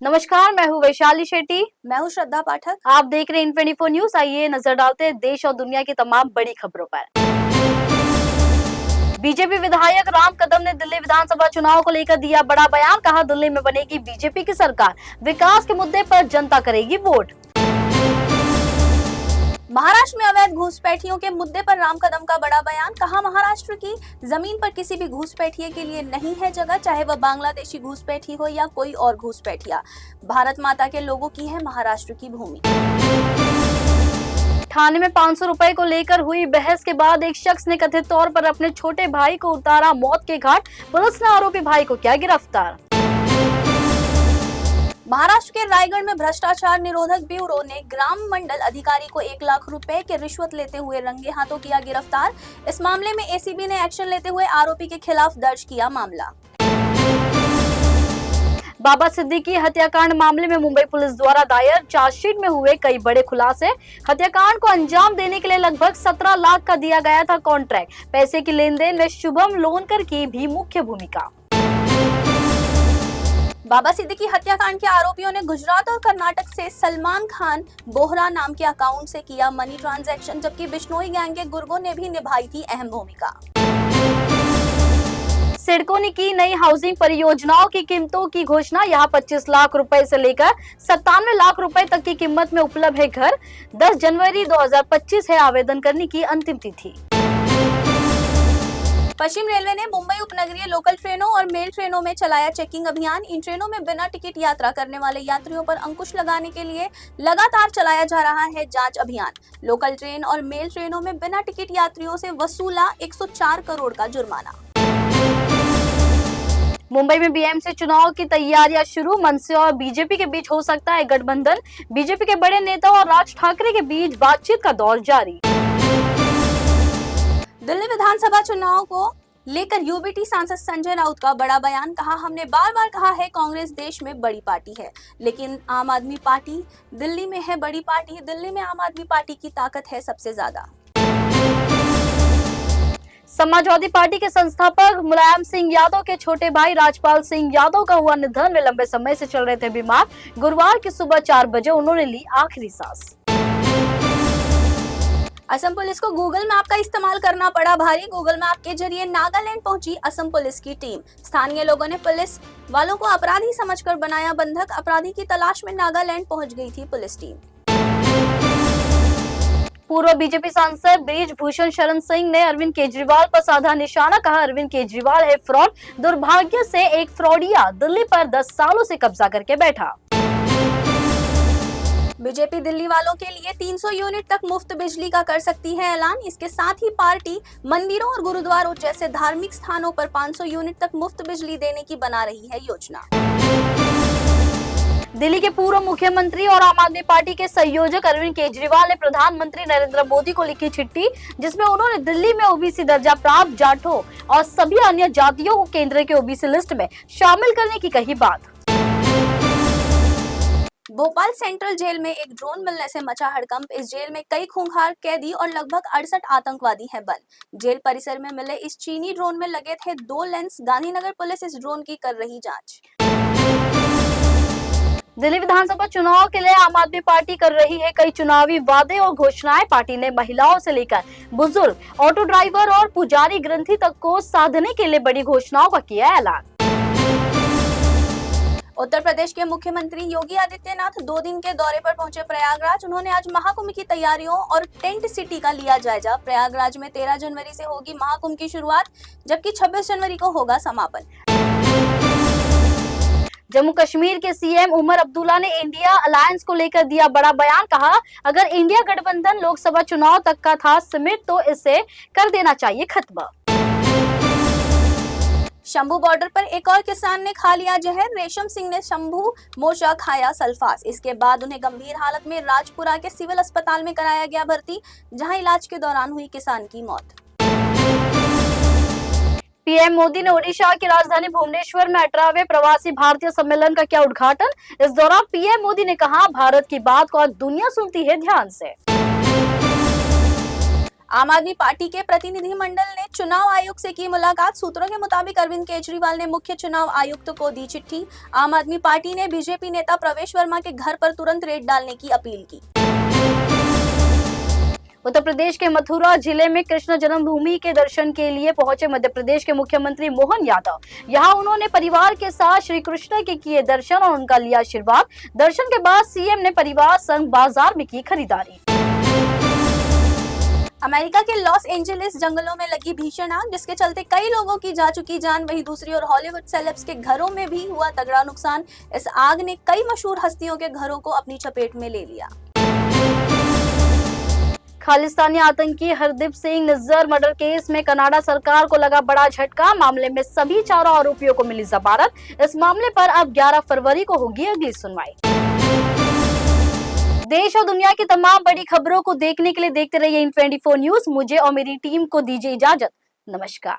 नमस्कार, मैं हूँ वैशाली शेट्टी। मैं हूँ श्रद्धा पाठक। आप देख रहे हैं इन24 न्यूज। आइए नजर डालते हैं देश और दुनिया की तमाम बड़ी खबरों पर। बीजेपी विधायक राम कदम ने दिल्ली विधानसभा चुनाव को लेकर दिया बड़ा बयान। कहा, दिल्ली में बनेगी बीजेपी की सरकार, विकास के मुद्दे पर जनता करेगी वोट। महाराष्ट्र में अवैध घुसपैठियों के मुद्दे पर राम कदम का बड़ा बयान। कहा, महाराष्ट्र की जमीन पर किसी भी घुसपैठिए के लिए नहीं है जगह, चाहे वह बांग्लादेशी घुसपैठी हो या कोई और घुसपैठिया। भारत माता के लोगों की है महाराष्ट्र की भूमि। थाने में 500 रुपए को लेकर हुई बहस के बाद एक शख्स ने कथित तौर पर अपने छोटे भाई को उतारा मौत के घाट। पुलिस ने आरोपी भाई को किया गिरफ्तार। महाराष्ट्र के रायगढ़ में भ्रष्टाचार निरोधक ब्यूरो ने ग्राम मंडल अधिकारी को 1 लाख रुपए के रिश्वत लेते हुए रंगे हाथों किया गिरफ्तार। इस मामले में एसीबी ने एक्शन लेते हुए आरोपी के खिलाफ दर्ज किया मामला। बाबा सिद्दीकी हत्याकांड मामले में मुंबई पुलिस द्वारा दायर चार्जशीट में हुए कई बड़े खुलासे। हत्याकांड को अंजाम देने के लिए लगभग 17 लाख का दिया गया था कॉन्ट्रैक्ट। पैसे की लेन देन में शुभम लोनकर की भी मुख्य भूमिका। बाबा सिद्दीकी हत्याकांड के आरोपियों ने गुजरात और कर्नाटक से सलमान खान बोहरा नाम के अकाउंट से किया मनी ट्रांजैक्शन, जबकि बिश्नोई गैंग के गुर्गों ने भी निभाई थी अहम भूमिका। सिडको ने की नई हाउसिंग परियोजनाओं की कीमतों की घोषणा। यहाँ 25 लाख रुपए से लेकर 97 लाख रुपए तक की कीमत में उपलब्ध है घर। 10 जनवरी 2025 है आवेदन करने की अंतिम तिथि। पश्चिम रेलवे ने मुंबई उपनगरीय लोकल ट्रेनों और मेल ट्रेनों में चलाया चेकिंग अभियान। इन ट्रेनों में बिना टिकट यात्रा करने वाले यात्रियों पर अंकुश लगाने के लिए लगातार चलाया जा रहा है जांच अभियान। लोकल ट्रेन और मेल ट्रेनों में बिना टिकट यात्रियों से वसूला 104 करोड़ का जुर्माना। मुंबई में बीएमसी चुनाव की तैयारियां शुरू। मनसे और बीजेपी के बीच हो सकता है गठबंधन। बीजेपी के बड़े नेता और राज ठाकरे के बीच बातचीत का दौर जारी। दिल्ली विधानसभा चुनाव को लेकर यूबीटी सांसद संजय राउत का बड़ा बयान। कहा, हमने बार बार कहा है कांग्रेस देश में बड़ी पार्टी है, लेकिन आम आदमी पार्टी दिल्ली में है बड़ी पार्टी। दिल्ली में आम आदमी पार्टी की ताकत है सबसे ज्यादा। समाजवादी पार्टी के संस्थापक मुलायम सिंह यादव के छोटे भाई राजपाल सिंह यादव का हुआ निधन। वे लंबे समय से चल रहे थे बीमार। गुरुवार की सुबह 4 बजे उन्होंने ली आखिरी सांस। असम पुलिस को गूगल मैप का इस्तेमाल करना पड़ा भारी। गूगल मैप के जरिए नागालैंड पहुंची असम पुलिस की टीम। स्थानीय लोगों ने पुलिस वालों को अपराधी समझकर बनाया बंधक। अपराधी की तलाश में नागालैंड पहुंच गई थी पुलिस टीम। पूर्व बीजेपी सांसद ब्रिजभूषण शरण सिंह ने अरविंद केजरीवाल पर साधा निशाना। कहा, अरविंद केजरीवाल है फ्रॉड। दुर्भाग्य से एक फ्रॉडिया दिल्ली पर 10 सालों से कब्जा करके बैठा। बीजेपी दिल्ली वालों के लिए 300 यूनिट तक मुफ्त बिजली का कर सकती है ऐलान। इसके साथ ही पार्टी मंदिरों और गुरुद्वारों जैसे धार्मिक स्थानों पर 500 यूनिट तक मुफ्त बिजली देने की बना रही है योजना। दिल्ली के पूर्व मुख्यमंत्री और आम आदमी पार्टी के संयोजक अरविंद केजरीवाल ने प्रधानमंत्री नरेंद्र मोदी को लिखी चिट्ठी, जिसमें उन्होंने दिल्ली में ओबीसी दर्जा प्राप्त जाटों और सभी अन्य जातियों को केंद्र के ओबीसी लिस्ट में शामिल करने की कही बात। भोपाल सेंट्रल जेल में एक ड्रोन मिलने से मचा हड़कंप। इस जेल में कई खूंखार कैदी और लगभग 68 आतंकवादी हैं बंद। जेल परिसर में मिले इस चीनी ड्रोन में लगे थे 2 लेंस। गांधीनगर पुलिस इस ड्रोन की कर रही जांच। दिल्ली विधानसभा चुनाव के लिए आम आदमी पार्टी कर रही है कई चुनावी वादे और घोषणाएं। पार्टी ने महिलाओं से लेकर बुजुर्ग, ऑटो ड्राइवर और पुजारी ग्रंथी तक को साधने के लिए बड़ी घोषणाओं का किया ऐलान। उत्तर प्रदेश के मुख्यमंत्री योगी आदित्यनाथ 2 दिन के दौरे पर पहुंचे प्रयागराज। उन्होंने आज महाकुंभ की तैयारियों और टेंट सिटी का लिया जायजा। प्रयागराज में 13 जनवरी से होगी महाकुंभ की शुरुआत, जबकि 26 जनवरी को होगा समापन। जम्मू कश्मीर के सीएम उमर अब्दुल्ला ने इंडिया अलायंस को लेकर दिया बड़ा बयान। कहा, अगर इंडिया गठबंधन लोकसभा चुनाव तक का था सीमित तो इसे कर देना चाहिए खत्म। शंभू बॉर्डर पर एक और किसान ने खा लिया जहर। रेशम सिंह ने शंभू मोर्चा खाया सल्फास। इसके बाद उन्हें गंभीर हालत में राजपुरा के सिविल अस्पताल में कराया गया भर्ती, जहां इलाज के दौरान हुई किसान की मौत। पीएम मोदी ने ओडिशा की राजधानी भुवनेश्वर में 18वें प्रवासी भारतीय सम्मेलन का किया उद्घाटन। इस दौरान पीएम मोदी ने कहा, भारत की बात को आज दुनिया सुनती है ध्यान से। आम आदमी पार्टी के प्रतिनिधिमंडल ने चुनाव आयोग से की मुलाकात। सूत्रों के मुताबिक अरविंद केजरीवाल ने मुख्य चुनाव आयुक्त को दी चिट्ठी। आम आदमी पार्टी ने बीजेपी नेता प्रवेश वर्मा के घर पर तुरंत रेड डालने की अपील की। उत्तर प्रदेश के मथुरा जिले में कृष्ण जन्मभूमि के दर्शन के लिए पहुंचे मध्य प्रदेश के मुख्यमंत्री मोहन यादव। यहां उन्होंने परिवार के साथ श्री कृष्ण के किए दर्शन और उनका लिया आशीर्वाद। दर्शन के बाद सीएम ने परिवार संग बाजार में की खरीदारी। अमेरिका के लॉस एंजलिस जंगलों में लगी भीषण आग, जिसके चलते कई लोगों की जा चुकी जान। वहीं दूसरी ओर हॉलीवुड सेलेब्स के घरों में भी हुआ तगड़ा नुकसान। इस आग ने कई मशहूर हस्तियों के घरों को अपनी चपेट में ले लिया। खालिस्तानी आतंकी हरदीप सिंह निज्जर मर्डर केस में कनाडा सरकार को लगा बड़ा झटका। मामले में सभी चारों आरोपियों को मिली जमानत। इस मामले पर अब 11 फरवरी को होगी अगली सुनवाई। देश और दुनिया की तमाम बड़ी खबरों को देखने के लिए देखते रहिए इन 24 न्यूज। मुझे और मेरी टीम को दीजिए इजाजत। नमस्कार।